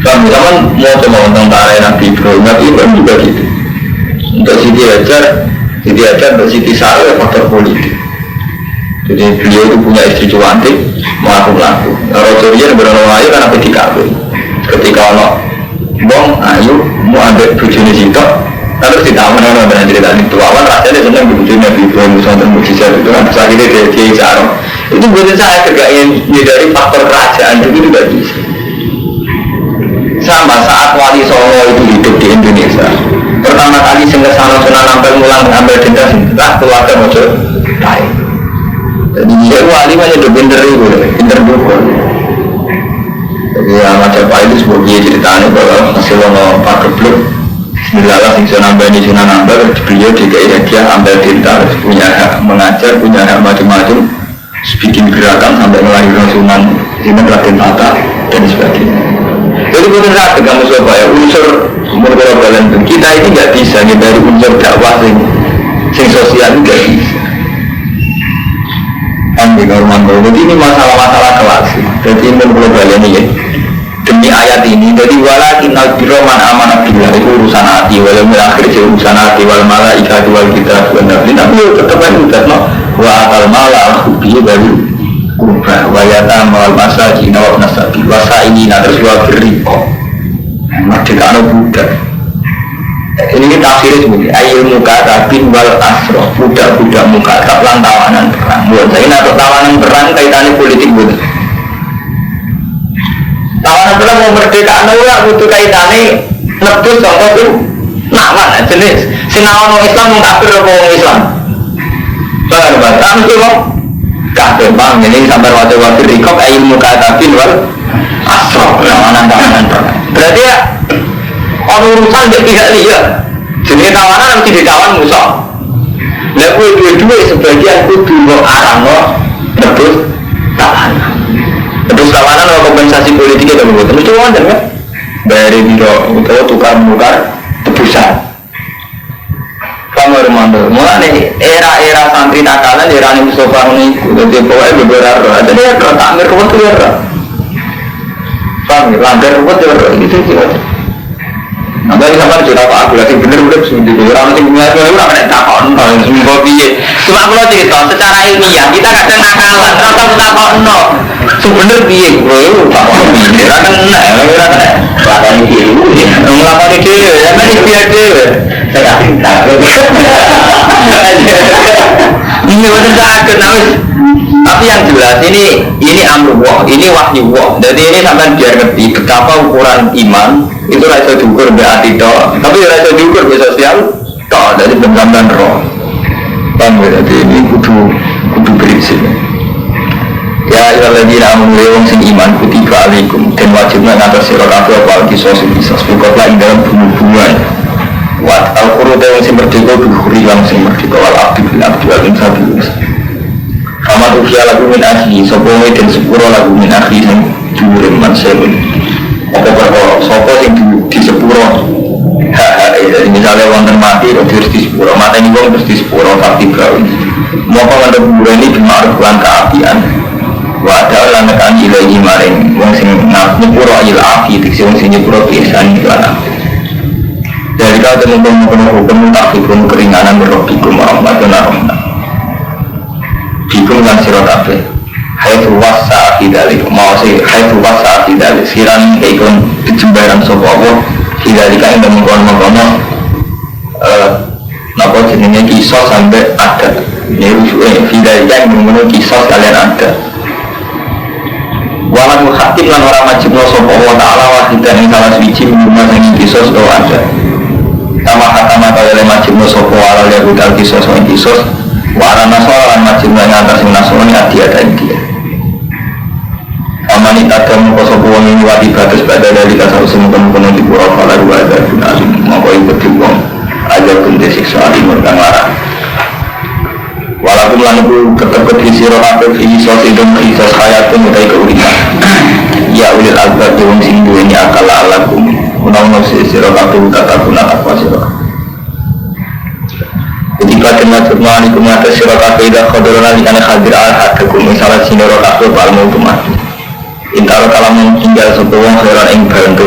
Sama-sama mau coba tentara Nabi Ibrahim juga gitu. Untuk Siti Hajar, untuk Siti Sarah faktor politik. Jadi beliau itu punya istri cantik, melaku. Rasulullah bernama ayu karena PDKB. Ketika orang bong ayu mau ambil bujuni situ. Lalu kita mengenal dengan cerita itu, awan rasanya senang begitu Nabi Ibrahim Musa dan mujizat itu kan saat ini dari Kiai Sarong itu bukan saya juga ingin dari faktor kerajaan itu tidak bisa. Sama saat Wali Songo itu hidup di Indonesia, pertama kali sehingga sana Sunan Ampel mulang ambil denda lah keluarga muncul baik. Jadi dia Wali hanya hidup pinter dukun. Jadi macam apa itu sebuah ceritanya bahwa masih mau pakai blok. Bismillah sing sunan nambah beliau DKI hadiah ambil tinta punya hak mengajar, punya hak macam-macam bikin gerakan sampai melahirkan sunan ini Raden Tata dan sebagainya. Jadi bukan saja kamu coba ya unsur berkorban kita ini nggak bisa dari unsur dakwah sing sosial nggak bisa. Ambil normal jadi ini masalah-masalah kelas. Jadi global ini ya. Demi ayat ini, jadi walakin al-birroman amanah billah itu urusan hati, walau akhir urusan hati, wal malaika wal kitab wal nabi, tapi tetap kan udah no, wa akal malah hubiya dari kurba, wa yata mawal masajid, nawab nasabi, wasa ini terus wa berriqo, merdeka no budak. Ini tafsir sebenarnya ayil muka tapi wal asro budak-budak muka tak lan tawanan perang. Buat saya nak tawanan perang kaitannya politik buat. Tawanan perang mau merdeka nolak butuh kaitannya nebus contoh itu nawan jenis sinawan orang Islam mengkafir orang Islam. Bagaimana? Tapi kok kafir bang ini sampai wajib rikop ayil muka tapi wal asro tawanan perang. Berarti ya urusan dia tidak lihat jenis tawanan nanti ditawan musuh lalu dua-dua sebagian kudu lo arang lo terus tawanan lo kompensasi politiknya dan begitu mesti wajar kan dari biro itu tukar tebusan kamu remando mulai era santri nakalan era ini Mustafa ini udah pokoknya beberapa ada dia takmir ruwet tuh ya paham langgar ruwet ya itu gitu. Nampak sama cerita Pak Abdul Aziz bener-bener sendiri orang yang punya itu orang yang takon semua biye. Cuma kalau cerita secara ilmiah kita kadang nakalan, rasa takon no. Sebener biye, bro, takon biye. Kadang kena, bahkan itu, melakukan itu, ya kan biar itu. Saya cinta. Ini betul takut, tapi yang jelas ini amruwah, ini wahyuwah. Jadi ini sampai biar ngerti betapa ukuran iman. Itu rasa diukur berarti toh, tapi rasa diukur di sosial toh dari benar-benar roh. Bang, jadi ini kudu berisik. Ya, lagi namun lewong sing iman kutiba alaikum dan wajibnya ngatas sirah kafe apalagi sosial sebutlah dalam hubungan. Wat al-Qur'an yang sing merdeka berhuri yang sing merdeka wal abdi bil abdi wal insabi. Kama tukia lagu min akhi, sopong dan sepuro lagu min akhi yang jurim mansemun. Apa perkara sapa sing di sepuro misalnya wonten mati terus di sepuro mata ini wong terus di sepuro tapi gawe moko wonten kubur ini dimaruf lan kaapian wadah lan tekan ilahi maring wong sing nyepuro il afi diksi wong sing nyepuro pisan lan dari kau temukan hukum tak hukum keringanan berrobikum warahmatullahi bikum kan sirot afe hai tuwas saat tidak mau sih hai tuwas saat tidak siran ikon kecembaran sopawo tidak dikain dan mengkono napa jenisnya kisah sampai ada ini tidak dikain mengkono kisah kalian ada walau mukhatib lan orang majib no sopawo ta'ala wahidan yang salah suci minumah yang kisah itu ada sama kata mata oleh majib no sopawo ala lihat udal kisah soal kisah wala nasoran majib no yang atas nasoni adi ada dia amanit ada mengkosok uang ini wati batas pada dari kasar semuanya di pura kala dua ada pun alim maka ikut dibuang ajar pun desiksa alim mereka larang walaupun lalu tetap ketisi rohape fisos hidung fisos hayat pun mutai keuritan ya ulil albab diwong singgu ini akal alakum unang-unang sisi rohape utata pun atakwa sirah ketika termasuk ma'alikum atas rohape idah khodorona dikana khadir al-hadakum misalnya sini rohape palmu mati intaro kalau meninggal sebuah khairan yang bantu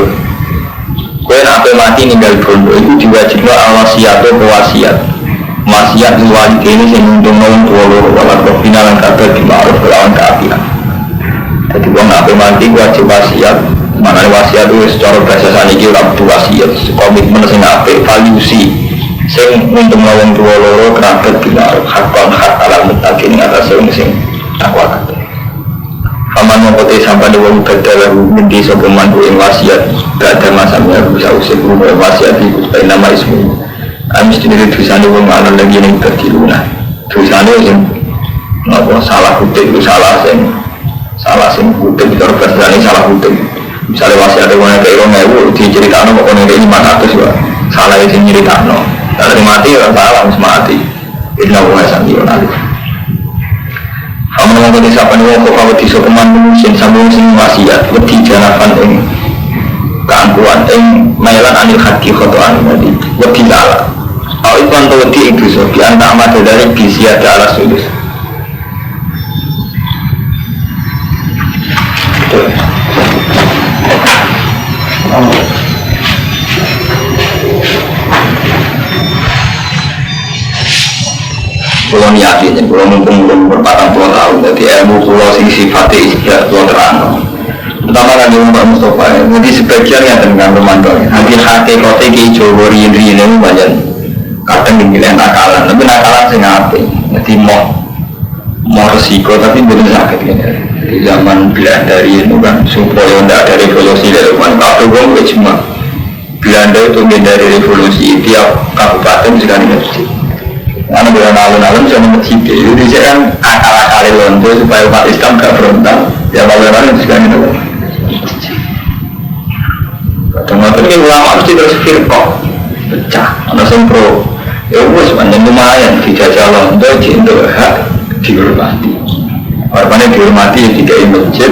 kue nak mati ninggal bondo itu diwajibkan awasiat atau wasiat wasiat diwajib ini yang untung nolong tua loro walau finalan kata di ma'ruf lawan keapian jadi kalau nak mati wajib wasiat mana wasiat itu secara bahasa saniki waktu wasiat komitmen sing apik valuasi sing untung nolong tua loro kerabat di ma'ruf hakon hak alam mutakin atas sing takwa kata aman mengkotai sampai ada wong berdala minti sopeman yang wasiat gak ada masamnya bisa usik rumah wasiat itu supaya nama ismu amis sendiri tulisannya wong alam lagi yang berdiluna tulisannya yang salah kutip itu salah sing kutip itu berarti salah kutip misalnya wasiat ada wong kayak orang ewu diceritakan pokoknya kayak 500 ya salah itu nyeritakan dari mati ya salah harus mati ini wong esanti alif kamu ngomong siapa nih wong kok di sopeman mungkin sambung sing wasiat wedi janakan ing keangkuhan ing mailan anil hati khotoan tadi wedi salah au itu anto wedi itu so di antara mata dari bisiat ala sudus Pulau yakin, pulau mumpung berpatang puluh tahun, jadi ilmu pulau sing sifatnya tidak pulau terang. Pertama kali Mbak Mustafa, jadi sebagian yang tentang pemantau. Nanti hati ke Jawa Rian ini banyak kadang dimilih nakalan, tapi nakalan sih ngapain? Jadi mau resiko tapi betul sakit kan. Di zaman Belanda itu kan supaya tidak ada revolusi dari mana kafir gong cuma Belanda itu dari revolusi tiap kabupaten sekali masjid. Karena bulan alun-alun sama masjid itu dia kan akal-akali londo supaya umat Islam gak berontak. Ya alun-alun sekali masjid. Kadang-kadang ini ulama mesti terus firqah pecah, ada sempro. Ya wes panjang lumayan dijajah londo cinta hak dihormati. Orangnya dihormati tidak masjid.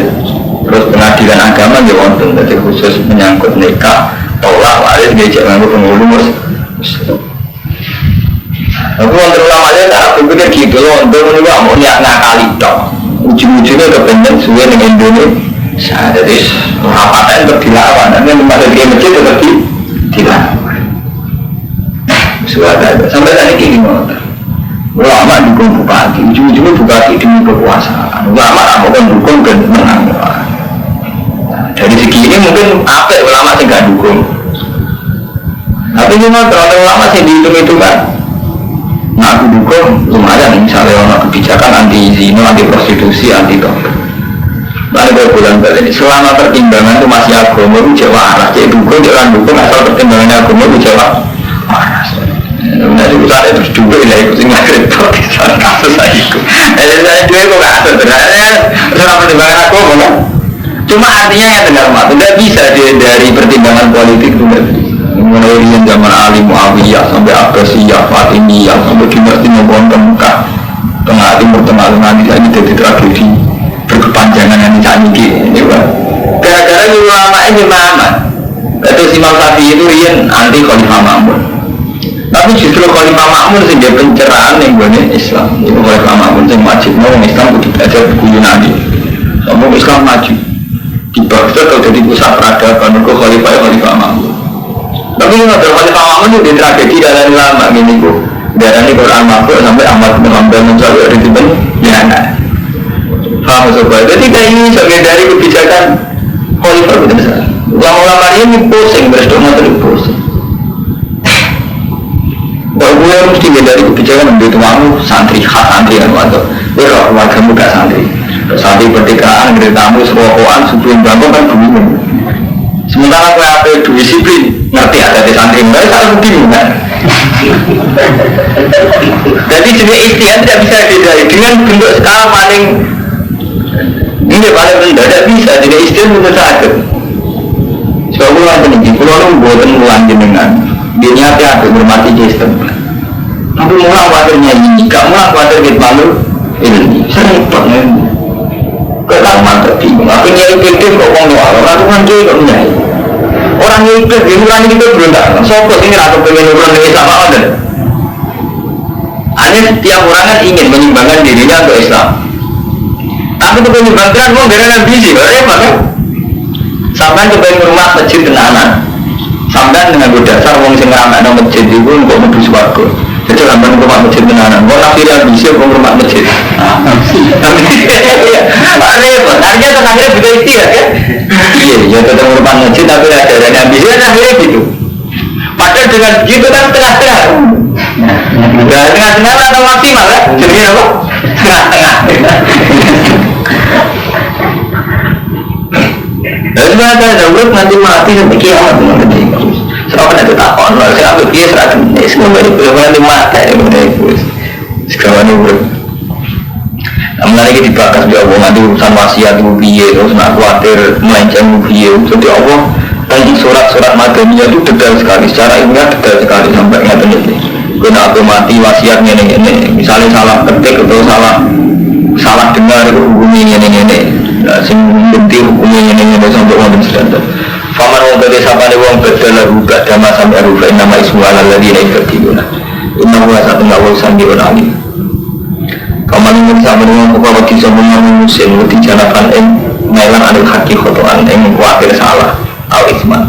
Terus pengadilan agama ya wonten, jadi khusus menyangkut nikah, tolak waris ngejak nganggo penghulu Muslim. Aku wonten ulamanya tak berpikir gitu loh, untuk menurut mau niat ngakali dong. Ujung-ujungnya kepengen suwe dengan Indonesia. Jadi rapatan tetap dilawan, dan yang masuk di masjid tetap dilawan. Suara sampai tadi gini nonton. Ulama dukung bupati, ujung-ujungnya bupati demi kekuasaan. Ulama bukan dukung dan menang. Dari segi ini mungkin apa ulama sih nggak dukung. Tapi cuma terlalu ulama sih dihitung kan. Nah aku dukung lumayan misalnya orang kebijakan anti zina, anti prostitusi, anti tombak. Lalu bulan balik ini selama pertimbangan itu masih agama itu jawab jadi dukung jangan dukung asal pertimbangannya agama itu jawab waras. Nah itu saya terus juga ya ikut sih ngakripto di salah kasus saya ikut. Saya juga kok nggak ada sebenarnya selama pertimbangan agama kan. Cuma artinya ya dengar mak tidak bisa dari pertimbangan politik itu mulai dari zaman Ali Muawiyah sampai Abbasiyah, Fatimiyah sampai dinasti Nabon Mekah tengah timur tengah nanti lagi jadi tragedi berkepanjangan yang dicari ini kan gara-gara ulama ini mana itu Imam Syafi'i itu rian anti Khalifah Ma'mun tapi justru Khalifah Ma'mun sih dia pencerahan yang buatnya Islam itu Khalifah Ma'mun yang wajib orang Islam untuk belajar buku Yunani semua Islam maju di Baghdad atau jadi pusat peradaban ke Khalifah Ma'mun tapi ini ada Khalifah Ma'mun itu tragedi dalam ulama ini kok dari Quran Makhluk sampai Ahmad bin Hanbal mencapai ada di ya enggak paham sobat, jadi kayak ini sebagai dari kebijakan Khalifah benar saja. Ulama-ulama ini pusing, berdoa terus pusing. Kalau gue mesti dari kebijakan begitu mau santri khas santri kan waktu, gue kalau keluarga muda santri, santri pertikaan, gede tamu, serokokan, sebelum bangun kan bingung. Sementara gue apa itu disiplin, ngerti ada di santri, mereka salah bingung kan. Jadi jenis ikhtiar tidak bisa dihindari dengan bentuk skala paling ini paling rendah, tidak bisa, tidak istilah menurut sakit. Sebab ulang peninggi, pulau buatan ulang jenengan dia nyata aku bermati sistem. Tapi mulang khawatirnya ini, gak mulang khawatir kita malu ini, sering banget ketaman terbingung, aku nyari pikir kok orang luar, orang itu kan dia kok nyari orang itu, dia mulai itu berontak, sopos ini aku pengen urusan dengan sama orang. Hanya setiap orang kan ingin menyumbangkan dirinya untuk Islam. Tapi itu penyumbangkan mau dengan ambisi, repot kan? Sampai ke rumah masjid tenanan, sampai dengan dasar wong sing ramai nang masjid itu untuk menuju swarga. Jadi sampai ke rumah masjid tenanan, mau akhirnya ambisi ke rumah masjid. Repot, artinya terakhir juga ikhtiar kan? Iya, ya tetap rumah masjid tapi ada ambisi kan akhirnya gitu. Padahal dengan begitu kan tengah-tengah. Nah, tengah-tengah atau maksimal kan? Jadi apa? Tengah-tengah. Dan sebenarnya urut nanti mati sampai kiamat dengan itu. Soalnya itu tak online, saya ambil dia seragam. Ini semua itu belum nanti mati ya mengenai itu. Sekarang ini urut. Namun lagi dibahas di Allah nanti urusan wasiat itu biaya terus nak khawatir melenceng biaya. Jadi Allah tadi surat-surat madaniyah itu detail sekali. Secara ilmiah detail sekali sampai nggak ini. Kena aku mati wasiatnya ini. Misalnya salah ketik atau salah dengar itu hukumnya ini. Sing bukti hukumnya ini sampai orang sedang. Faman wong bagi sapane wong bedalah buka dama sampai rufa nama ismu ala ladina ibadiluna. Inna huwa satu ngawal sandiun alim. Faman wong sampai wong buka bagi semua musim wuti janakan nailan adil haki khotoan kuatir salah atau isman.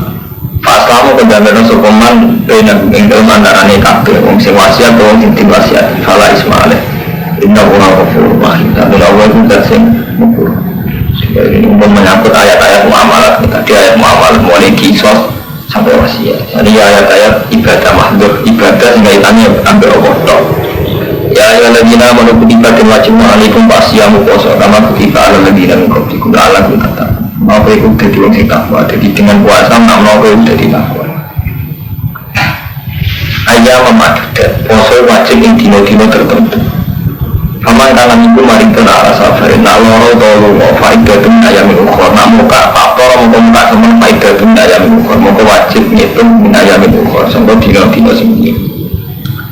Faslamu kedamaian sokoman dengan dalam andarane kabeh wong sing wasiat atau wong sing diwasiat fala isma alaih. Inna huwa ghafurur rahim. Tapi Allah itu sing mukul. Ini menyangkut ayat-ayat muamalat. Tadi ayat muamalat mulai kisos sampai wasiat. Jadi ayat-ayat ibadah makhluk, ibadah sehingga kaitannya ambil Allah. Ya ayyuhalladzina amanu kutiba alaikum fasiyamu puasa kama kutiba alal ladzina min qablikum la'allakum tattaqun. Mau ikut dadi wong sing takwa. Jadi dengan puasa mau ikut dadi takwa. Ayat memadudat puasa wajib ing dina-dina tertentu. Paman kalan iku mari kena ala safarin nak loro tolo faidatun ayamin ukhra nak muka faktor muka semen faidatun ayamin ukhra muka wajib ngitung min ayamin ukhra sampai dina-dina sing iki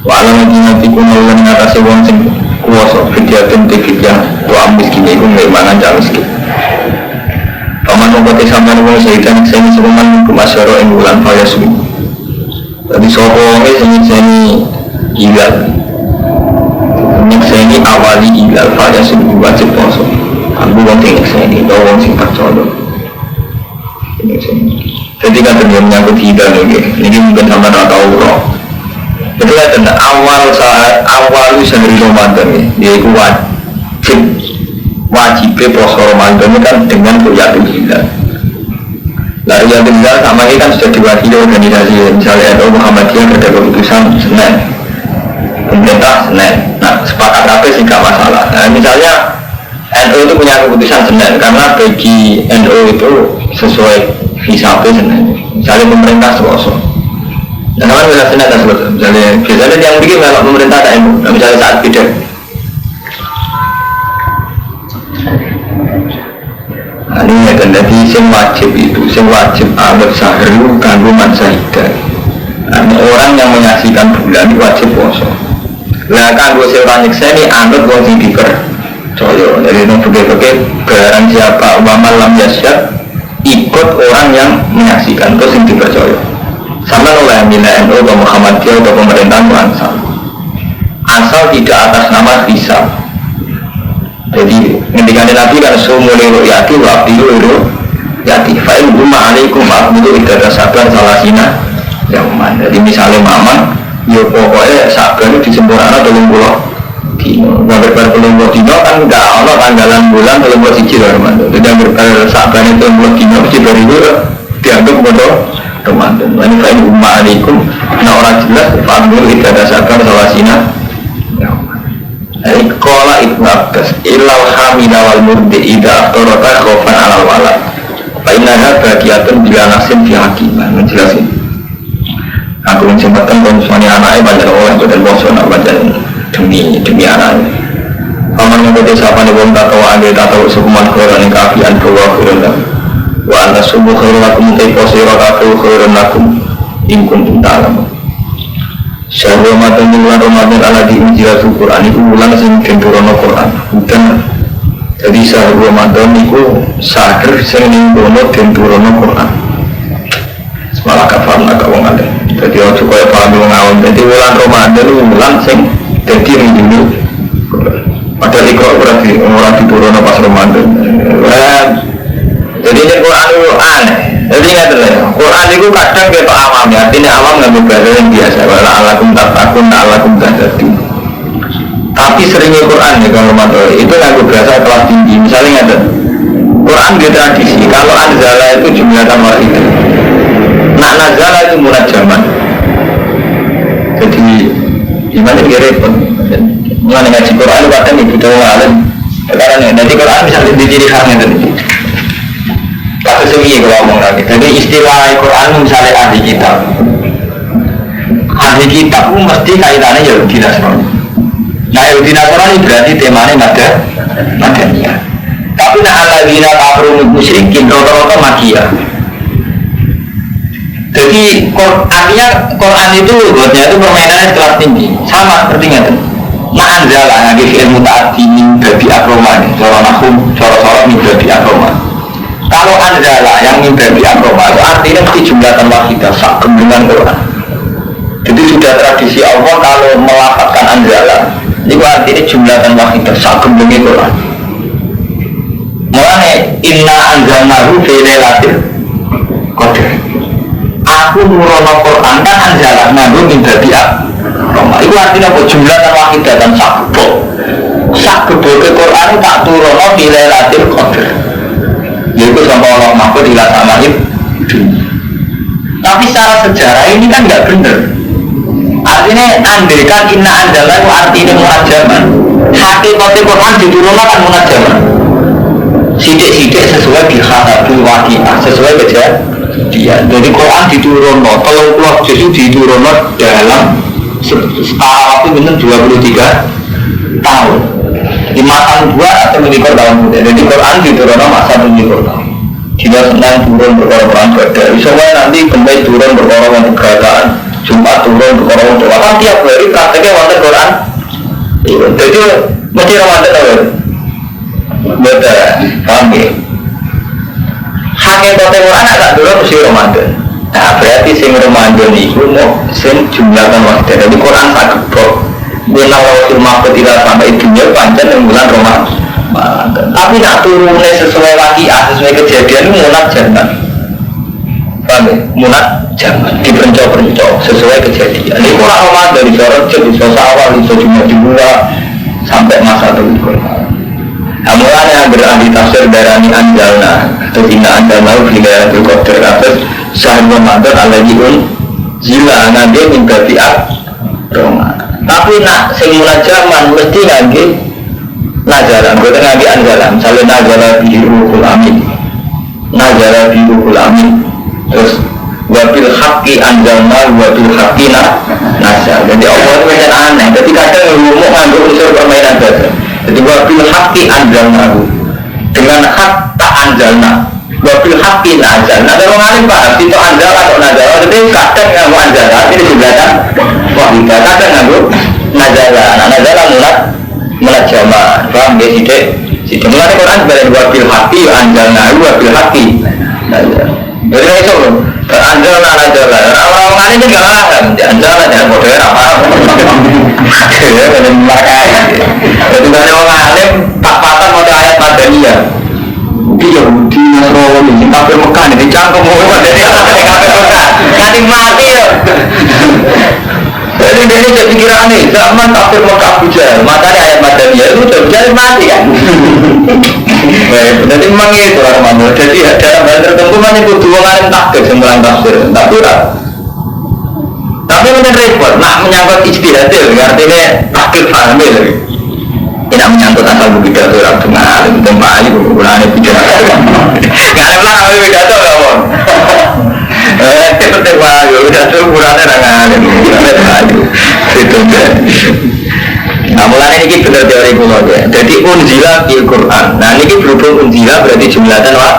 wa ala dina tiku nulun ngatasi wong sing kuwasa fidyatun tikityah wa miskin iku ngemangan ja miskin paman muka sampeyan wong seitan sing semen kumasyara ing wulan fayasu dadi sapa sing gila ini awali ilal faya sing wajib poso. Aku wong sing ini, wong sing percaya. Jadi kan terjadi menyangkut hidup ini mungkin sama tak tahu loh. Itu kan awal sehari Ramadan yaitu wajib poso Ramadan kan dengan Ruyatul Hilal. Nah Ruyatul Hilal sama ini kan sudah diwakili organisasi misalnya NU Muhammadiyah ada keputusan Senin. Pemerintah Senin, nah sepakat apa sih gak masalah. Nah, misalnya NU itu punya keputusan Senin karena bagi NU itu sesuai visa Senin. Misalnya pemerintah Selasa, dan kan bisa Senin dan Selasa. Misalnya biasanya yang bikin kalau pemerintah ada NU, nah, misalnya saat beda. Nah, ini ya kan jadi yang wajib itu, yang wajib alat sahru kandungan sahidah. Nah, orang yang menyaksikan bulan itu wajib puasa. Nah kan gue seorang nyeksa ini anut gue sing dipercaya. Jadi itu barang siapa umpama lam yasyad ikut orang yang menyaksikan itu sing dipercaya. Sama oleh Mina NU atau Muhammadiyah atau pemerintahan bangsa. Asal tidak atas nama hisab. Jadi ketika Nabi kan sumuli ru'yati wa abdilu yati fa'il huma alaikum abdilu ibadah sabar salasina yang mana. Jadi misalnya mamang ya pokoknya sabar itu disempurnakan 30 dino. Berbar 30 dino kan enggak ada tanggalan bulan 30 siji loh Ramadan. Jadi berbar sabar itu 30 dino mesti dari itu dianggap bodoh Ramadan. Ini fa'in umma alaikum nah orang jelas fa'ambil ibadah sabar salasina. Jadi kola Ibnu Abbas ilal hamida wal murdi ida aktorota khofan alal walad fa'innaha bagiatun bila nasin fi hakimah. Menjelasin aku menyempatkan kalau misalnya anaknya banyak orang dan bosan banyak demi anaknya. Paman mengikuti siapa nih bom tahu agak tahu sekuman koran yang kafian keluar koran wa anda subuh koran aku minta posiro aku koran aku ingkun tuntalam. Syahrul Ramadan bulan Ramadan ala diujilah Quran itu bulan sing kenturono Quran bukan. Jadi syahrul Ramadan itu syahr sing kenturono Quran. Malah kafarna ka wong alim. Jadi ojo kaya paham wong awam. Jadi bulan Ramadan itu bulan sing dadi rindu. Padahal ikut orang diturunno pas Ramadan. Jadi ini Quran itu aneh. Jadi ingat lah, Quran itu kadang kita awam ya. Artinya awam nggak bahasa yang biasa. Wala alakum tatakun, alakum tahdadu. Tapi seringnya Quran ya kalau Ramadan itu nggak bahasa kelas tinggi. Misalnya ingat, Quran dia tradisi. Kalau anzala itu jumlah tambah itu. Nak nazala itu murad zaman. Jadi gimana dia repot. Mulai ngaji Quran itu kadang ibu tahu alim. Sekarang nanti Quran bisa diciri khasnya tadi. Kasus ini kalau ngomong lagi. Jadi istilah Quran misalnya ahli kitab. Ahli kitab itu mesti kaitannya Yahudi Nasrani. Nah Yahudi Nasrani berarti temanya Madaniyah. Tapi nah alladzina kafaru musyrikin rata-rata Makkiyah. Jadi artinya Quran itu buatnya itu permainannya kelas tinggi sama seperti itu. Nah anjala ngaji ilmu ta'ati min babi akroma nih cara nakum cara min babi akroma. Kalau anjala yang min babi akroma itu artinya mesti jumlatan wahidah sakum dengan Quran. Jadi sudah tradisi Allah kalau melafazkan anjala itu artinya jumlatan wahidah sakum dengan Quran. Mulanya inna anjalnahu fi lailatul qadar. Aku nurono Quran kan anjala nganggo minta dia Roma itu artinya apa jumlah dan wahidah dan sakbo ke Quran tak turono di Lailatul Qadar Itu sama Allah mahfud ila sama itu. Tapi secara sejarah ini kan nggak benar. Artinya andaikan inna anjala itu artinya munajaman. Hakikatnya Quran diturunkan kan munajaman. Sidik-sidik sesuai bihadatul waqi'ah, sesuai kejadian. Jadi Quran diturunkan, kalau justru diturunkan dalam setara waktu benar 23 tahun. 5 tahun 2 atau 5 tahun. Jadi Quran diturunkan masa 5 tahun. Jika senang turun berkorban badar, misalnya nanti kembali turun berkorban pergerakan, Jumat turun berkorban doa, tiap hari prakteknya wanita Quran. Jadi mesti Ramadan tahu, betul, paham ya? Hakikatnya Quran agak turun mesti Ramadan. Nah berarti sing Ramadan itu mau sing jumlahkan waktu. Jadi Quran tak kebok. Bila waktu mahfud tidak sampai dunia panjang yang bulan Ramadan. Tapi nak turunnya sesuai waqi'ah, sesuai kejadian itu munat jangan. Paham ya? Munat jangan dipencok-pencok sesuai kejadian. Ini kurang amat dari sorot bisa awal, bisa cuma dibuat sampai masa berikut. Nah mulanya berarti tafsir darani anjalna atau inna anjalna bila berkotor atas sahih Ramadan alaihiun zila nanti minta tiap Roma. Tapi nak semula zaman mesti lagi najaran, gue tengah anjalan, misalnya najaran biruhul amin, najaran biruhul amin, terus wabil haki anjalna, wabil haki nazar. Jadi Allah itu macam aneh. Jadi kadang ngomong ngandung unsur permainan bahasa. Jadi wabil haki anjalna, dengan hak tak anjalna, wabil haki nazar. Ada orang lain paham itu anjal atau nazar. Jadi kadang ngandung anjalan ini dibelakang. Wah, kadang ngandung najaran, mulat jamaah, paham ya sidik? Mulai Quran sebagai wabil hati, anjalna, wabil hati. Jadi itu loh, anjalna, orang-orang ini nggak paham, anjalna jangan bodoh apa? Ya, benar makai. Jadi banyak orang alim tak patah mau ayat Madaniyah. Dia Yahudi, Nasrani, ini kafir Mekah, ini cangkem mau dari kafir Mekah, nanti mati ya. Jadi ini jadi pikiran nih, zaman kafir Mekah Abuja, makanya ayat Madaniyah itu udah jadi mati kan. Jadi memang itu orang-orang. Jadi dalam hal tertentu kan itu dua kali takdir sembilan tafsir, tapi mungkin repot, nak menyangkut ijtihadil, artinya takdir fahmi lagi. Tidak menyangkut asal begitu orang tengah, itu mali penggunaan bicara. Karena lah kami pidato kawan. Seperti mali, pidato ukurannya rangan, itu kan. Nah mulanya ini benar teori kuno ya. Jadi unzila fil Quran. Nah ini berhubung unzila berarti jumlahnya wak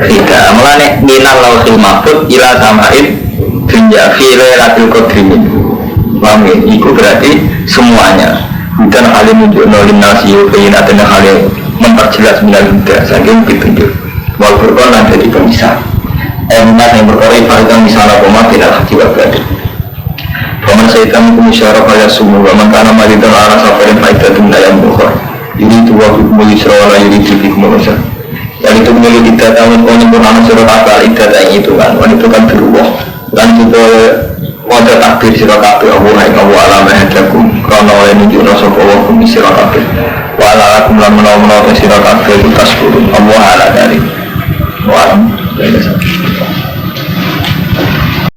tidak. Mulanya minal lauhil mahfud ila samain dunya fi lailatul qadri. Paham ya? Itu berarti semuanya. Bukan hal yang menunjukkan oleh nasi yukain atau hal yang memperjelas minal huda saking petunjuk. Wal Quran nanti jadi pemisah. Emas yang berkori fahidang misalnya komat tidak hati wabadi. Paman syaitan kumisyara kaya sumuh waman kana maridan arah safarin faidatun dayam bukhar. Ini tuwa hukumul israwala yuri tibi kumulusan. Yang itu menyebut idat amin penyempurnaan surat akal idat yang itu kan wanitukan berubah. Dan juga wajah takbir sirah kabir Allah yang Allah alam ahadakum karena oleh nunjuk nasab Allah kumi sirah kabir wa ala akum lam menawa sirah kabir itu tas burun Allah ala dari wa alam